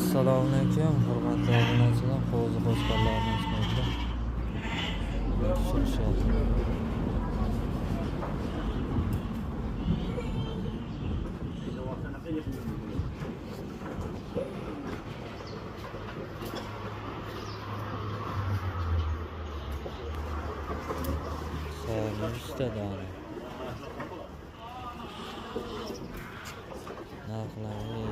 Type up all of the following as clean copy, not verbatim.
Assalomu alaykum, hurmatli obunachilar, qo'zi qo'shqonlarni ismida tekshirishyapti. So'rashdi narxlarni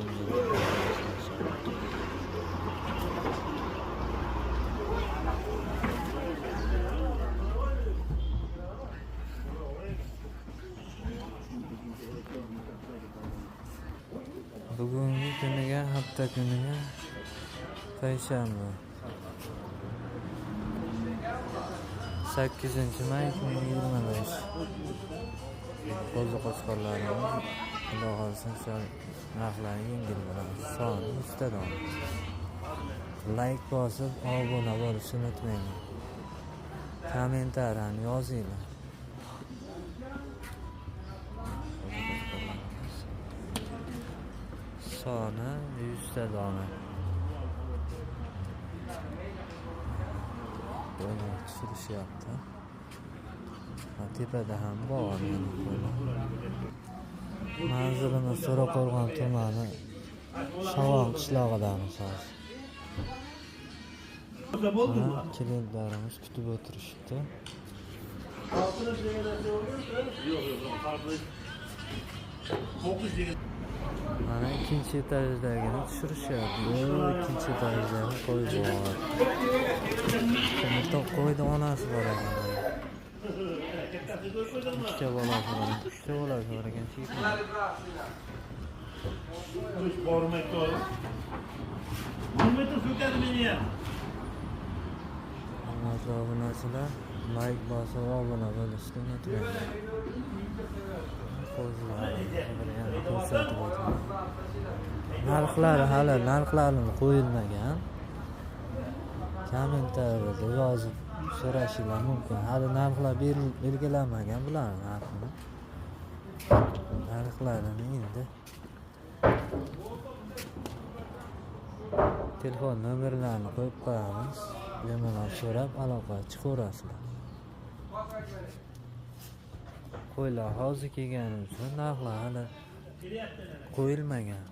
bugungi kuniga, hafta kuniga payshanba 8-may 2025. Qo'zi qo'shqonlarimiz Xudo xohlasa sal narxlari yengil bo'ladi. Soni 100 ta. Like bosib obuna bo'lishni unutmanglar. Kommentariyani yozinglar. Soni 100 ta dona. Buni tushirishyapti. Tepada ham bor. Manzilimiz To'raqo'rg'on tumani Shavon qishlog'idan so'z. Klientlarimiz kutib o'tirishibdi. Mana ikkinchi etajdagini tushirishyapti. Ikkinchi etajdagi qo'y bor. Bitta qo'yni onasi bor ekan. Uchta bolasi bor. Uchta bolasi bor ekan. Hurmatli obunachilar, like bosib obuna bo'lishni unutmanglar. Narxlari hali qo'yilmagan. Kommentariyada yozib so'rashingiz mumkin. Hali narxlar belgilanmagan bularning narxini. Narxlarini endi telefon nomerlarini qo'yib qo'yamiz. Bemalol so'rab aloqaga chiqaverasizlar. Qo'ylar hozir kelgani uchun narxlar hali qo'yilmagan.